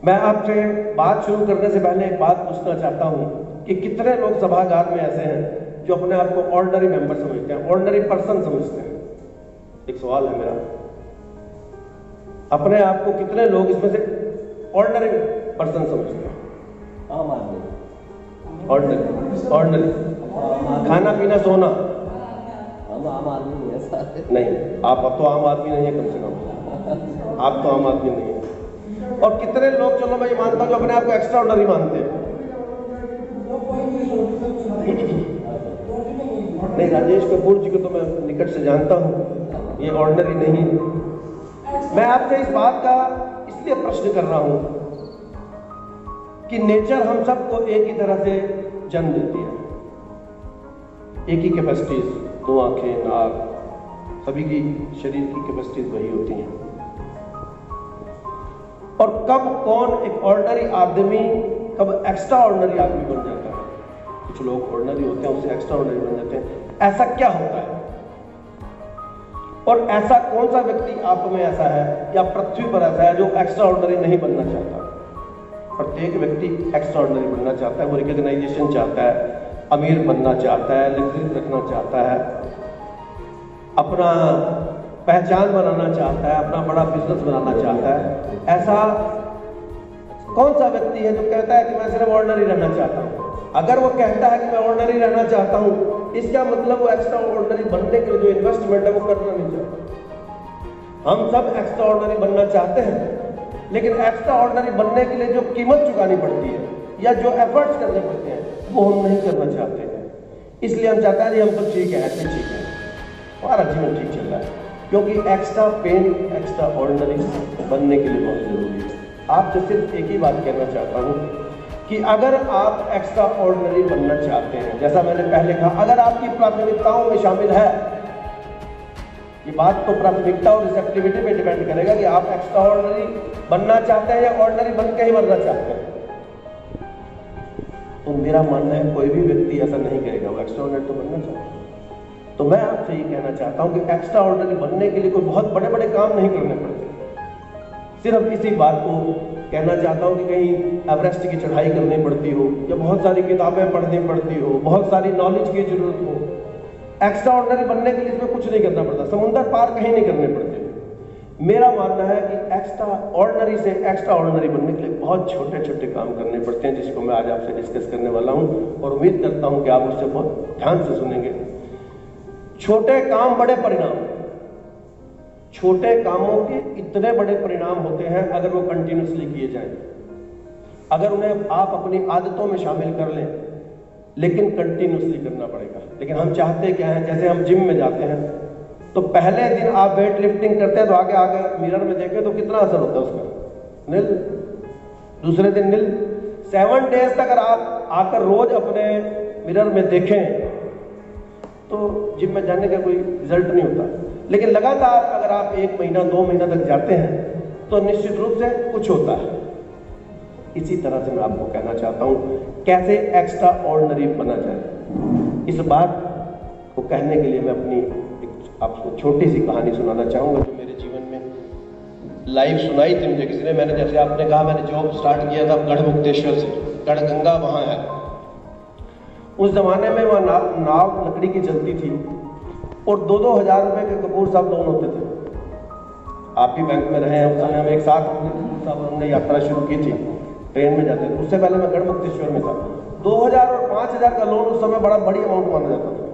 मैं आपसे बात शुरू करने से पहले एक बात पूछना चाहता हूं कि कितने लोग सभागार में ऐसे हैं जो अपने आप को ऑर्डिनरी मेंबर समझते हैं, ऑर्डिनरी पर्सन समझते हैं। एक सवाल है मेरा, अपने आप को कितने लोग इसमें से ऑर्डिनरी पर्सन समझते हैं? आम आदमी। ऑर्डिनरी खाना पीना सोना। हम आम आदमी ऐसा नहीं, आप अब तो आम आदमी नहीं है, कम से कम आप तो आम आदमी नहीं है। और कितने लोग, चलो मैं ये मानता हूं, जो अपने आप को एक्स्ट्रा ऑर्डिनरी मानते हैं। नहीं, राजेश कपूर जी को तो मैं निकट से जानता हूं, ये ऑर्डिनरी नहीं। मैं आपसे इस बात का इसलिए प्रश्न कर रहा हूं कि नेचर हम सबको एक ही तरह से जन्म देती है, एक ही कैपेसिटीज, 2 आंखें, नाक, सभी की शरीर की कैपेसिटीज वही होती हैं। और कब कौन एक ऑर्डिनरी आदमी कब एक्स्ट्रा ऑर्डिनरी आदमी बन जाता है। कुछ लोग ऑर्डिनरी होते हैं, उससे एक्स्ट्रा ऑर्डिनरी बन जाते हैं। ऐसा क्या होता है और ऐसा कौन सा व्यक्ति आप में ऐसा है या पृथ्वी पर ऐसा है जो एक्स्ट्रा ऑर्डिनरी नहीं बनना चाहता? प्रत्येक व्यक्ति एक्स्ट्रा ऑर्डिनरी बनना चाहता है, वो रिकॉग्नाइजेशन चाहता है, अमीर बनना चाहता है, लग्जरी रखना चाहता है, अपना पहचान बनाना चाहता है, अपना बड़ा बिजनेस बनाना चाहता है। ऐसा कौन सा व्यक्ति है जो कहता है कि मैं सिर्फ ऑर्डिनरी रहना चाहता हूं? अगर वो कहता है कि मैं ऑर्डिनरी रहना चाहता हूं, इसका मतलब वो एक्स्ट्रा ऑर्डिनरी बनने के लिए जो इन्वेस्टमेंट है वो करना नहीं चाहता। हम सब एक्स्ट्रा ऑर्डिनरी बनना चाहते हैं, लेकिन एक्स्ट्रा ऑर्डिनरी बनने के लिए जो कीमत चुकानी पड़ती है या जो एफर्ट्स करने पड़ते हैं वो हम नहीं करना चाहते हैं। इसलिए हम चाहते हैं हम तो ठीक है, ऐसे ठीक है, हमारा जीवन ठीक चल रहा है, क्योंकि एक्स्ट्रा पेन एक्स्ट्रा ऑर्डिनरी बनने के लिए बहुत जरूरी है। आपसे सिर्फ एक ही बात कहना चाहता हूं कि अगर आप एक्स्ट्रा ऑर्डिनरी बनना चाहते हैं, जैसा मैंने पहले कहा, अगर आपकी प्राथमिकताओं में शामिल है, ये बात तो प्राथमिकता और रिसेप्टिविटी पे डिपेंड करेगा कि आप एक्स्ट्रा ऑर्डिनरी बनना चाहते हैं या ऑर्डिनरी बन के ही मरना चाहते हैं। तो मेरा मानना है कोई भी व्यक्ति ऐसा नहीं करेगा, वो एक्स्ट्रा ऑर्डिनरी तो बनना चाहता है। तो मैं आपसे ये कहना चाहता हूं कि एक्स्ट्रा ऑर्डिनरी बनने के लिए कोई बहुत बड़े बड़े काम नहीं करने पड़ते। सिर्फ इसी बात को कहना चाहता हूं कि कहीं एवरेस्ट की चढ़ाई करनी पड़ती हो या बहुत सारी किताबें पढ़नी पड़ती हो, बहुत सारी नॉलेज की जरूरत हो। एक्स्ट्रा ऑर्डिनरी बनने के लिए इसमें कुछ नहीं करना पड़ता, समुद्र पार कहीं नहीं करने पड़ते। मेरा मानना है कि एक्स्ट्रा ऑर्डिनरी से एक्स्ट्रा ऑर्डिनरी बनने के लिए बहुत छोटे छोटे काम करने पड़ते हैं, जिसको मैं आज आपसे डिस्कस करने वाला हूं और उम्मीद करता हूं कि आप उससे बहुत ध्यान से सुनेंगे। छोटे काम बड़े परिणाम, छोटे कामों के इतने बड़े परिणाम होते हैं अगर वो कंटिन्यूसली किए जाएं, अगर उन्हें आप अपनी आदतों में शामिल कर लें, लेकिन कंटिन्यूसली करना पड़ेगा। लेकिन हम चाहते क्या है, जैसे हम जिम में जाते हैं तो पहले दिन आप वेट लिफ्टिंग करते हैं तो आगे आगे मिरर में देखें तो कितना असर होता है उसका, निल। दूसरे दिन निल। 7 डेज तक अगर आप आकर रोज अपने मिरर में देखें तो जिम में जाने का कोई रिजल्ट नहीं होता। लेकिन लगातार अगर आप 1 महीना 2 महीना तक जाते हैं तो निश्चित रूप से कुछ होता है। इसी तरह से मैं आपको कहना चाहता हूं कैसे एक्स्ट्रा ऑर्डिनरी बना जाए। इस बात को कहने के लिए मैं अपनी आपको छोटी सी कहानी सुनाना चाहूंगा जो मेरे जीवन में लाइव सुनाई थी मुझे किसी ने। मैंने, जैसे आपने कहा, मैंने जॉब स्टार्ट किया था गढ़मुक्तेश्वर से, गढ़गंगा वहां है। उस जमाने में वहाँ नाव लकड़ी की चलती थी और 2-2 हज़ार रुपए के कपूर साहब लोन होते थे। आप भी बैंक में रहे हैं, उस समय हम एक साथ हमने यात्रा शुरू की थी, ट्रेन में जाते थे। उससे पहले मैं गढ़मुक्तेश्वर में था। 2000 और 5000 का लोन उस समय बड़ी अमाउंट माना जाता था।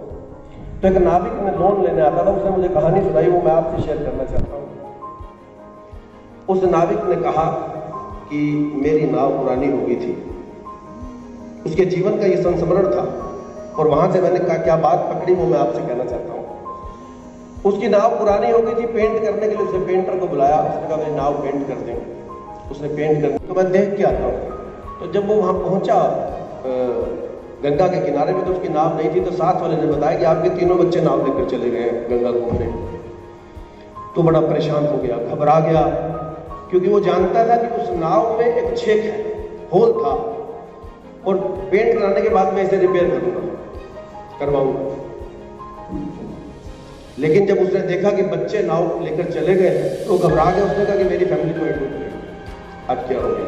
तो एक नाविक ने लोन लेने आता था, उसने मुझे कहानी सुनाई, वो मैं आपसे शेयर करना चाहता हूँ। उस नाविक ने कहा कि मेरी नाव पुरानी हो गई थी, उसके जीवन का ये संस्मरण था और वहां से मैंने क्या बात पकड़ी वो मैं आपसे कहना चाहता हूँ। उसकी नाव पुरानी हो गई थी, पेंट करने के लिए उसने पेंटर को बुलाया, उसने कहा मेरी नाव पेंट कर देंगे। उसने पेंट कर, तो मैं देख के आता हूँ। तो जब वो वहां पहुंचा गंगा के किनारे में तो उसकी नाव नहीं थी, तो साथ वाले ने बताया कि आपके 3 बच्चे नाव लेकर चले गए हैं गंगा घूमने। तो बड़ा परेशान हो गया, घबरा गया, क्योंकि वो जानता था कि उस नाव में एक छेद है, होल था, और पेंट कराने के बाद मैं इसे रिपेयर करवाऊंगा। लेकिन जब उसने देखा कि बच्चे नाव लेकर चले गए तो घबरा गया। उसने कहा कि मेरी फैमिली तो एडमिट हो गई, अब क्या हो गया।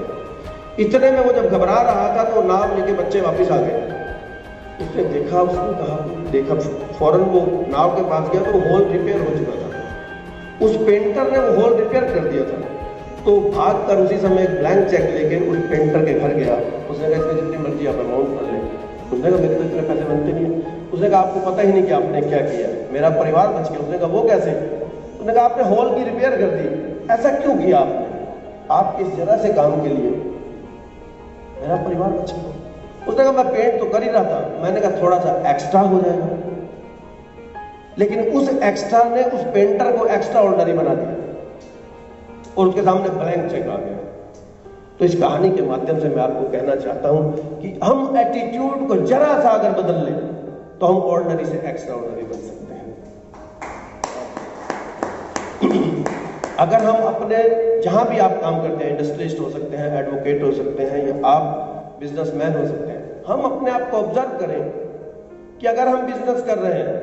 इतने में वो जब घबरा रहा था तो नाव लेके बच्चे वापस आ गए। उसने देखा, उसने कहा, देखा फौरन वो नाव के पास गया तो वो होल रिपेयर हो चुका था। उस पेंटर ने वो होल रिपेयर कर दिया था। तो भाग कर उसी समय एक ब्लैंक चेक लेके उस पेंटर के घर गया। उसने कहा इसमें जितनी मर्जी आप अमाउंट कर लें। उसने कहा मेरे तो इतने पैसे बनते नहीं है। उसने कहा आपको पता ही नहीं कि आपने क्या किया, मेरा परिवार बच गया। उसने कहा वो कैसे? उसने कहा आपने हॉल की रिपेयर कर दी। ऐसा क्यों किया आपने? आप इस जरा से काम के लिए मेरा परिवार बच गया। उसने कहा मैं पेंट तो कर ही रहा था। मैंने कहा थोड़ा सा एक्स्ट्रा हो जाएगा, लेकिन उस एक्स्ट्रा ने उस पेंटर को एक्स्ट्रा ऑर्डिनरी बना दिया और उसके सामने ब्लैंक चेक आ गया। तो इस कहानी के माध्यम से मैं आपको कहना चाहता हूं कि हम एटीट्यूड को जरा सा अगर बदल लें तो हम ऑर्डिनरी से एक्स्ट्रा ऑर्डिनरी बन सकते हैं। अगर हम अपने जहां भी आप काम करते हैं, इंडस्ट्रियलिस्ट हो सकते हैं, एडवोकेट हो सकते हैं, या आप बिजनेसमैन हो सकते हैं, हम अपने आप को ऑब्जर्व करें कि अगर हम बिजनेस कर रहे हैं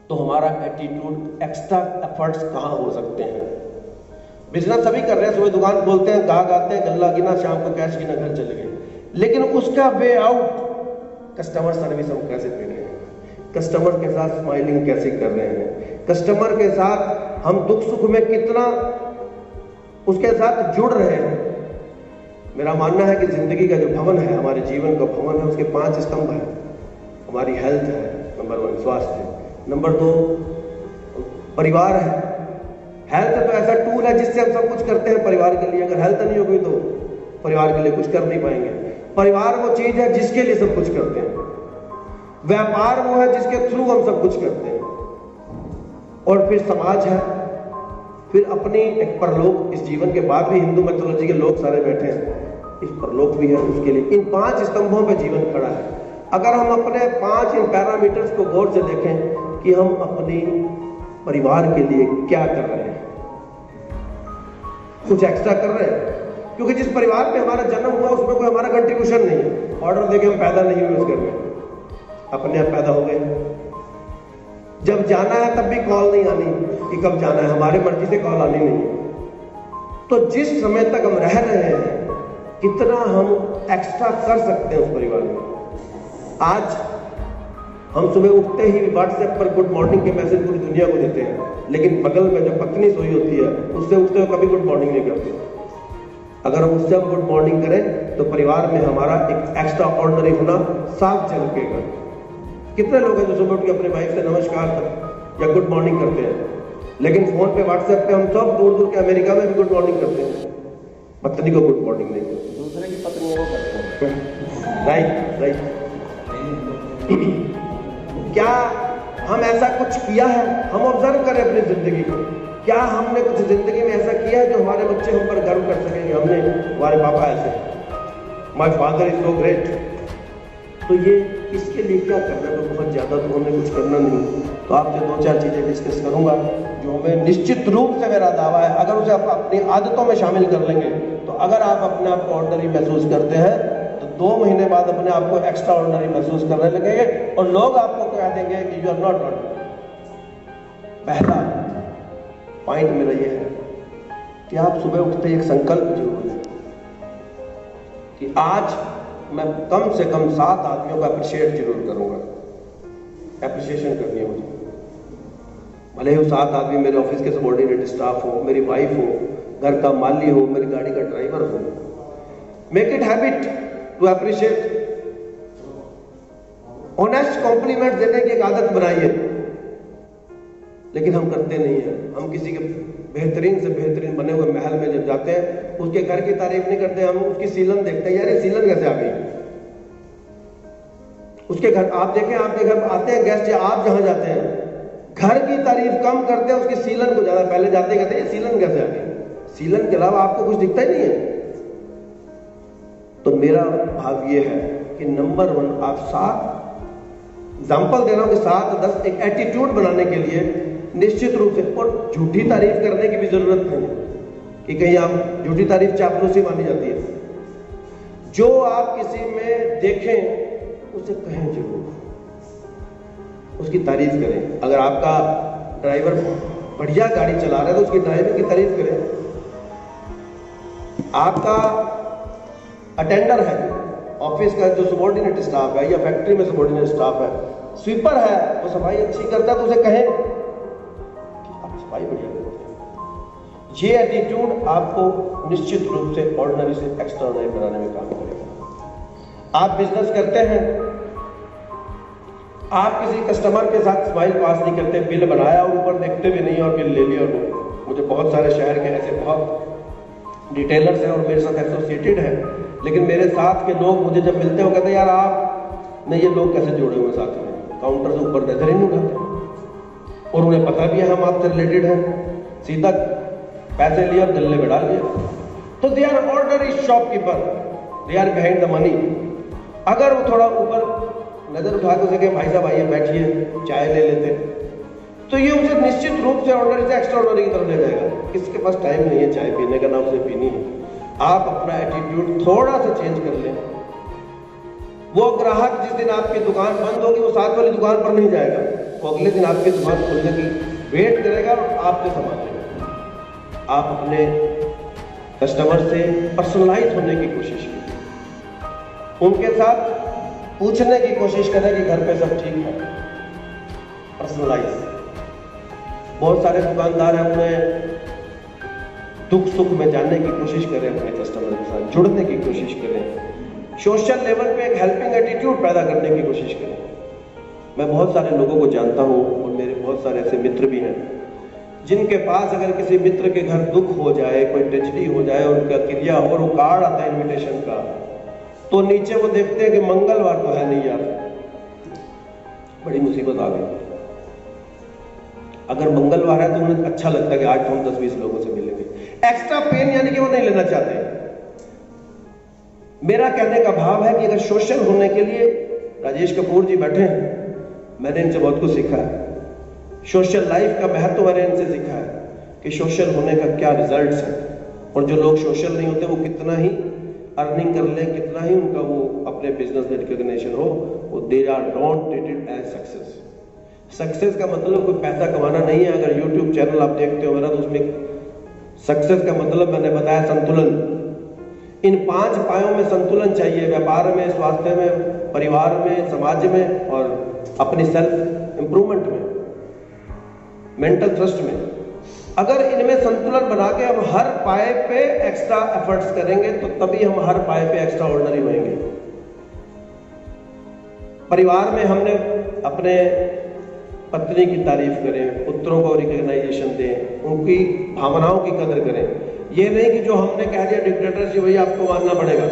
तो हमारा एटीट्यूड, एक्स्ट्रा एफर्ट्स कहां हो सकते हैं। बिजनेस सभी कर रहे हैं, सुबह दुकान खोलते हैं, गाहक आते हैं, गल्ला गिना, शाम को कैश गिना, घर चले गए। लेकिन उसका वे आउट, कस्टमर सर्विस हम कैसे दे रहे हैं, कस्टमर के साथ स्माइलिंग कैसे कर रहे हैं, कस्टमर के साथ हम दुख सुख में कितना उसके साथ जुड़ रहे हैं। मेरा मानना है कि जिंदगी का जो भवन है, हमारे जीवन का भवन है, उसके 5 स्तंभ है। हमारी हेल्थ है, नंबर 1 स्वास्थ्य, नंबर 2 परिवार है। हेल्थ तो ऐसा टूल है जिससे हम सब कुछ करते हैं परिवार के लिए। अगर हेल्थ नहीं होगी तो परिवार के लिए कुछ कर नहीं पाएंगे। परिवार वो चीज है जिसके लिए सब कुछ करते हैं। व्यापार वो है जिसके थ्रू हम सब कुछ करते हैं। और फिर समाज है, फिर अपनी एक परलोक। इस जीवन के बाद भी हिंदू मैथोलॉजी के लोग सारे बैठे हैं, इस परलोक भी है उसके लिए। इन 5 स्तंभों पर जीवन खड़ा है। अगर हम अपने 5 इन पैरामीटर्स को गौर से देखें कि हम अपने परिवार के लिए क्या कर रहे हैं, कुछ एक्स्ट्रा कर रहे हैं, क्योंकि जिस परिवार में हमारा जन्म हुआ उसमें कोई हमारा कंट्रीब्यूशन नहीं है। ऑर्डर देके हम पैदा नहीं हुए उस घर में, अपने आप पैदा हो गए। जब जाना है तब भी कॉल नहीं आनी कि कब जाना है, हमारे मर्जी से कॉल आनी नहीं है। तो जिस समय तक हम रह रहे हैं, कितना हम एक्स्ट्रा कर सकते हैं उस परिवार में। आज हम सुबह उठते ही व्हाट्सएप पर गुड मॉर्निंग के मैसेज पूरी दुनिया को देते हैं, लेकिन बगल में जो पत्नी सोई होती है उससे उठते हुए कभी गुड मॉर्निंग नहीं करते। अगर हम उससे गुड मॉर्निंग करें तो परिवार में हमारा एक एक्स्ट्रा ऑर्डिनरी होना साफ झलकेगा। कितने लोग हैं जो सुबह उठ के अपने वाइफ से नमस्कार या गुड मॉर्निंग करते हैं, लेकिन फोन पे व्हाट्सएप पे हम सब दूर दूर के अमेरिका में भी गुड मॉर्निंग करते हैं, पत्नी को गुड मॉर्निंग नहीं करते। दूसरे की पत्नी को करते हैं। राइट। क्या हम ऐसा कुछ किया है? हम ऑब्जर्व करें अपनी जिंदगी को। क्या हमने कुछ जिंदगी में ऐसा किया है जो हमारे बच्चे हम पर गर्व कर सकेंगे? हमने, हमारे पापा ऐसे, my father is so great. तो ये इसके लिए क्या करना है? तो बहुत ज्यादा तो हमें कुछ करना नहीं। तो आपसे 2-4 चीजें डिस्कस करूंगा जो हमें निश्चित रूप से, मेरा दावा है, अगर उसे आप अपनी आदतों में शामिल कर लेंगे तो अगर आप अपने आप को ऑर्डिनरी महसूस करते हैं तो 2 महीने बाद अपने आप को एक्स्ट्रा ऑर्डिनरी महसूस करने लगेंगे और लोग आपको कह देंगे कि यू आर नॉट ऑर्डिनरी। पहला पॉइंट मेरा यह है कि आप सुबह उठते एक संकल्प जरूर लें कि आज मैं कम से कम 7 आदमियों को अप्रिशिएट जरूर करूंगा। एप्रिसिएशन करनी है मुझे, भले ही वो 7 आदमी मेरे ऑफिस के सबॉर्डिनेट स्टाफ हो, मेरी वाइफ हो, घर का माली हो, मेरी गाड़ी का ड्राइवर हो। Make it habit to appreciate. Honest compliment देने की एक आदत बनाइए, लेकिन हम करते नहीं है। हम किसी के बेहतरीन से बेहतरीन बने हुए महल में जब जाते हैं उसके घर की तारीफ नहीं करते, हम उसकी सीलन देखते हैं, यार ये सीलन कैसे आ गई। उसके घर आप देखें, आपके घर आते हैं गेस्ट या आप जहां जाते हैं, घर की तारीफ कम करते हैं, उसकी सीलन को ज्यादा। पहले जाते कहते हैं ये सीलन कैसे आ गई। सीलन के अलावा आपको कुछ दिखता ही नहीं है। तो मेरा भाव ये है कि नंबर 1 आप 7 एग्जाम्पल दे रहा हूं कि 7-10 एक एटीट्यूड बनाने के लिए निश्चित रूप से, और झूठी तारीफ करने की भी जरूरत नहीं कि कहीं आप झूठी तारीफ चापलूसी मानी जाती है। जो आप किसी में देखें उसे कहें जरूर, उसकी तारीफ करें। अगर आपका ड्राइवर बढ़िया गाड़ी चला रहा है तो उसकी ड्राइविंग की तारीफ करें। आपका अटेंडर है, ऑफिस का जो सबॉर्डिनेट स्टाफ है या फैक्ट्री में सबॉर्डिनेट स्टाफ है, स्वीपर है, वो सफाई अच्छी करता है तो उसे कहें कि आप सफाई बढ़िया करते हैं। ये एटीट्यूड आपको निश्चित रूप से ऑर्डिनरी से एक्स्ट्राऑर्डिनरी बनाने में काम करेगा। आप बिजनेस करते हैं, आप किसी कस्टमर के साथ स्माइल पास नहीं करते, बिल बनाया और ऊपर देखते भी नहीं और बिल ले लिया। और मुझे बहुत सारे शहर के ऐसे बहुत डिटेलर्स हैं और मेरे साथ एसोसिएटेड है, लेकिन मेरे साथ के लोग मुझे जब मिलते हैं वो कहते हैं यार आप नहीं, ये लोग कैसे जुड़े हुए साथ में, काउंटर से ऊपर नजर ही नहीं उठाते और उन्हें पता भी है हम आपसे रिलेटेड हैं, सीधा पैसे लिए और गले में डाल दिया। तो they are ordinary shopkeeper, they are behind the money. अगर वो थोड़ा ऊपर नजर उठा के सके भाई साहब आइए बैठिए चाय ले लेते, तो ये उसे निश्चित रूप से ऑर्डिनरी से एक्स्ट्राऑर्डिनरी की तरफ ले जाएगा। किसके पास टाइम नहीं है चाय पीने का, ना उसे पीनी है। आप अपना एटीट्यूड थोड़ा सा चेंज कर लें, वो ग्राहक जिस दिन आपकी दुकान बंद होगी वो साथ वाली दुकान पर नहीं जाएगा, वो अगले दिन आपकी दुकान खुलने की वेट करेगा और आपसे सामान लेगा। आप अपने कस्टमर से पर्सनलाइज होने की कोशिश कीजिए, उनके साथ पूछने की कोशिश करें कि घर पे सब ठीक है। पर्सनलाइज। बहुत सारे दुकानदार हैं, उन्हें दुख सुख में जानने की कोशिश करें, अपने कस्टमर के साथ जुड़ने की कोशिश करें, सोशल लेवल पे एक हेल्पिंग एटीट्यूड पैदा करने की कोशिश करें। मैं बहुत सारे लोगों को जानता हूं और मेरे बहुत सारे ऐसे मित्र भी हैं जिनके पास अगर किसी मित्र के घर दुख हो जाए, कोई ट्रेजेडी हो जाए, उनका क्रिया हो और वो कार्ड आता है इन्विटेशन का, तो नीचे वो देखते हैं कि मंगलवार तो है नहीं यार, बड़ी मुसीबत आ गई। अगर मंगलवार है तो उन्हें अच्छा लगता है कि आज तो हम 10-20 लोगों से मिलेंगे। एक्स्ट्रा पेन यानी कि वो नहीं लेना चाहते। मेरा कहने का भाव है कि अगर सोशल होने के लिए, राजेश कपूर जी बैठे हैं, मैंने इनसे बहुत कुछ सीखा है। सोशल लाइफ का महत्व मैंने इनसे सीखा है कि सोशल होने का क्या रिजल्ट्स है, और जो लोग सोशल नहीं होते वो कितना ही अर्निंग कर ले, कितना ही उनका वो अपने बिजनेस में रिकॉग्निशन हो, वो they are not treated as success. Success का मतलब कोई पैसा कमाना नहीं है। अगर यूट्यूब चैनल आप देखते हो मेरा, तो उसमें सक्सेस का मतलब मैंने बताया संतुलन। इन 5 पायों में संतुलन चाहिए, व्यापार में, स्वास्थ्य में, परिवार में, समाज में और अपनी सेल्फ इंप्रूवमेंट में, मेंटल ट्रस्ट में। अगर इनमें संतुलन बना के हम हर पाए पे एक्स्ट्रा एफर्ट्स करेंगे तो तभी हम हर पाए पे एक्स्ट्रा ऑर्डिनरी होंगे। परिवार में हमने अपने पत्नी की तारीफ करें, पुत्रों को रिकॉग्नाइजेशन दें, उनकी भावनाओं की कदर करें। ये नहीं कि जो हमने कह दिया डिक्टेटरशिप वही आपको मानना पड़ेगा।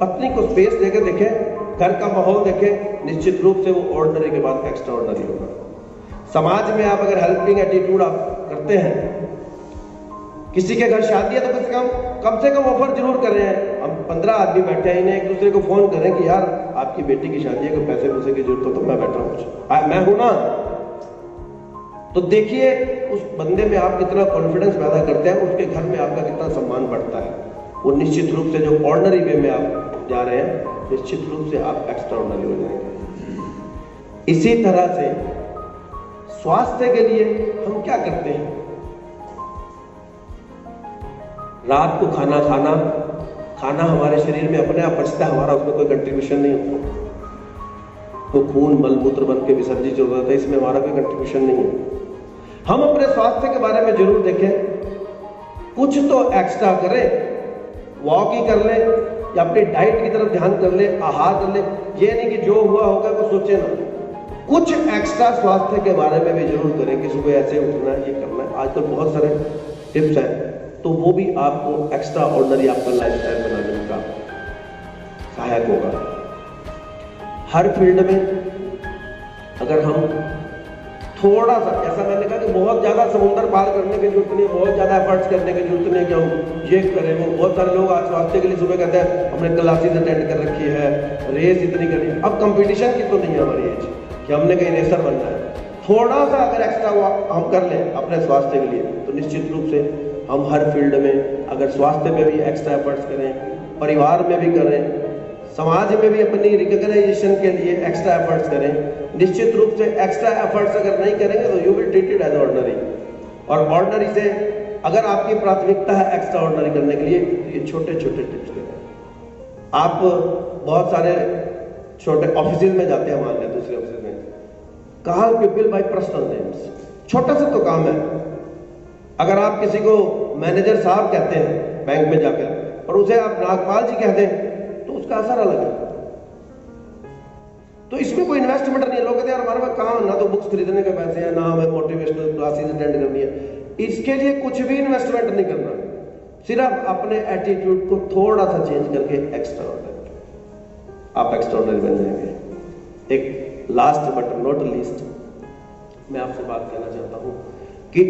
पत्नी को स्पेस देके देखें, घर का माहौल देखें, निश्चित रूप से वो ऑर्डिनरी के बाद एक्स्ट्रा ऑर्डिनरी होगा। समाज में आप अगर हेल्पिंग एटीट्यूड आप करते हैं, किसी के घर शादी है तो कम से कम ऑफर जरूर कर रहे हैं। हम 15 आदमी बैठे हैं, इन्हें एक दूसरे को फोन करें कि यार आपकी बेटी की शादी है, कोई पैसे वैसे की जरूरत हो तो मैं बैठा हूँ, मैं हूं ना। तो देखिए उस बंदे में आप कितना कॉन्फिडेंस पैदा करते हैं, उसके घर में आपका कितना सम्मान बढ़ता है। वो निश्चित रूप से जो ऑर्डिनरी वे में आप जा रहे हैं, निश्चित रूप से आप एक्स्ट्रा ऑर्डिनरी हो जाएंगे। इसी तरह से स्वास्थ्य के लिए हम क्या करते हैं? रात को खाना खाना हमारे शरीर में अपने आप पचता है, हमारा उसमें कोई कंट्रीब्यूशन नहीं होता। वो खून मलमूत्र बन के विसर्जित हो जाता है, इसमें हमारा कोई कंट्रीब्यूशन नहीं है। हम अपने स्वास्थ्य के बारे में जरूर देखें, कुछ तो एक्स्ट्रा करें, वॉक ही कर ले या अपनी डाइट की तरफ ध्यान कर ले, आहार कर ले। ये नहीं कि जो हुआ होगा वो सोचे ना, कुछ एक्स्ट्रा स्वास्थ्य के बारे में भी जरूर करें कि सुबह ऐसे उठना है, ये करना है। आजकल बहुत सारे टिप्स हैं, तो वो भी आपको एक्स्ट्रा ऑर्डिनरी आपका लाइफस्टाइल बनाने का सहायक होगा। हर फील्ड में अगर हम थोड़ा सा, जैसा मैंने कहा कि बहुत ज्यादा समुद्र पार करने की जरूरत नहीं है, बहुत ज्यादा एफर्ट्स करने की जरूरत नहीं है कि हम ये करें वो। बहुत सारे लोग आज स्वास्थ्य के लिए सुबह कहते हैं हमने क्लासेस अटेंड कर रखी है, रेस इतनी करनी है। अब कंपटीशन की तो नहीं है हमारी एज कि हमने कहीं रेसर बनना है। थोड़ा सा अगर एक्स्ट्रा हम कर लें अपने स्वास्थ्य के लिए, तो निश्चित रूप से हम हर फील्ड में, अगर स्वास्थ्य में भी एक्स्ट्रा एफर्ट्स करें, परिवार में भी करें, समाज में भी अपनी रिकॉग्नाइजेशन के लिए एक्स्ट्रा एफर्ट्स करें, निश्चित रूप से एक्स्ट्रा एफर्ट्स अगर नहीं करेंगे तो you will treated as ordinary. और ऑर्डिनरी से अगर आपकी प्राथमिकता है एक्स्ट्रा ऑर्डिनरी करने के लिए, तो ये छोटे छोटे टिप्स करें। आप बहुत सारे छोटे ऑफिस में जाते हैं, मान लें दूसरे ऑफिस में, call people bye personal names. छोटा सा तो काम है। अगर आप किसी को मैनेजर साहब कहते हैं बैंक में जाकर और उसे आप नागपाल जी कहते हैं तो उसका असर अलग है। तो इसमें कोई इन्वेस्टमेंट नहीं है। लोग कहते हैं हमारे पास कहाँ, ना तो बुक्स खरीदने के पैसे हैं, ना हमें मोटिवेशनल क्लासेस अटेंड करनी है। इसके लिए कुछ भी इन्वेस्टमेंट नहीं करना, सिर्फ अपने एटीट्यूड को थोड़ा सा चेंज करके एक्स्ट्रा ऑर्डिनरी, आप एक्स्ट्रा ऑर्डिनरी बन जाएंगे। एक लास्ट बट नॉट लीस्ट मैं आपसे बात करना चाहता हूं कि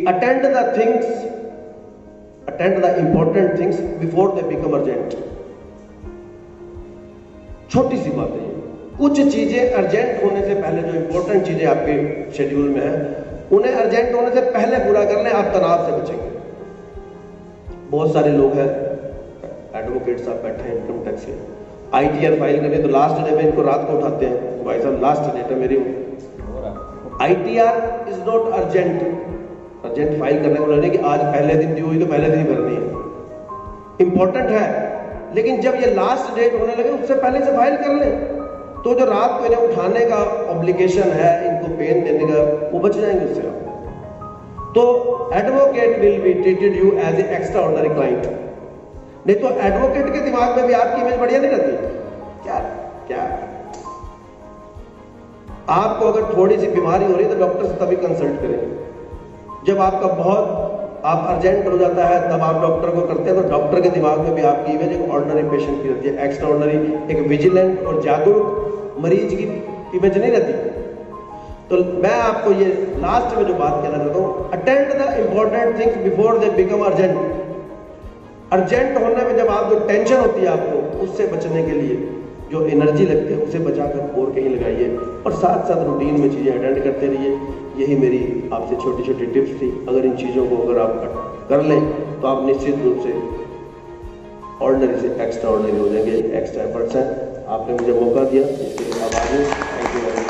attend the important things before they become urgent. छोटी सी बात है, कुछ चीजें अर्जेंट होने से पहले, जो इंपॉर्टेंट चीजें आपके शेड्यूल में है, उन्हें अर्जेंट होने से पहले पूरा कर लें, आप तनाव से बचेंगे। बहुत सारे लोग हैं, एडवोकेट साहब बैठे हैं इनकम टैक्स के, ITR फाइल करें तो लास्ट डे में इनको रात को उठाते हैं, भाई साहब लास्ट डेट है मेरी। ITR is not urgent. Urgent file करने को लगे कि आज पहले दिन दी हुई तो पहले दिन ही भरनी है, इंपॉर्टेंट है। लेकिन जब ये लास्ट डेट होने लगे उससे पहले से फाइल कर लें, तो जो रात को इन्हें उठाने का ऑब्लिगेशन है, इनको पेन देने का, वो बच जाएंगे उससे। तो advocate will be treated you as a extraordinary client. नहीं तो एडवोकेट के दिमाग में भी आपकी इमेज बढ़िया नहीं रहती। क्या आपको अगर थोड़ी सी बीमारी हो रही है तो डॉक्टर से तभी कंसल्ट करें। जब आपका बहुत आप अर्जेंट हो जाता है तब आप डॉक्टर को करते हैं, तो डॉक्टर के दिमाग में भी आपकी इमेज एक ऑर्डिनरी पेशेंट की रहती है, एक्स्ट्रा ऑर्डिनरी, एक विजिलेंट और जागरूक मरीज की इमेज नहीं रहती। तो मैं आपको ये लास्ट में जो बात कहना चाहता हूँ, attend the important things before they become urgent. Urgent होने में जब आप जो टेंशन होती है आपको, उससे बचने के लिए जो एनर्जी लगती है उसे बचाकर और कहीं लगाइए, और साथ साथ रूटीन में चीज़ें अटेंड करते रहिए। यही मेरी आपसे छोटी छोटी टिप्स थी। अगर इन चीज़ों को अगर आप कर लें तो आप निश्चित रूप से ऑर्डिनरी से एक्स्ट्रा ऑर्डिनरी हो जाएंगे। एक्स्ट्रा एफर्ट्स हैं, आपने मुझे मौका दिया, इसके लिए आभारी हूं। Thank you.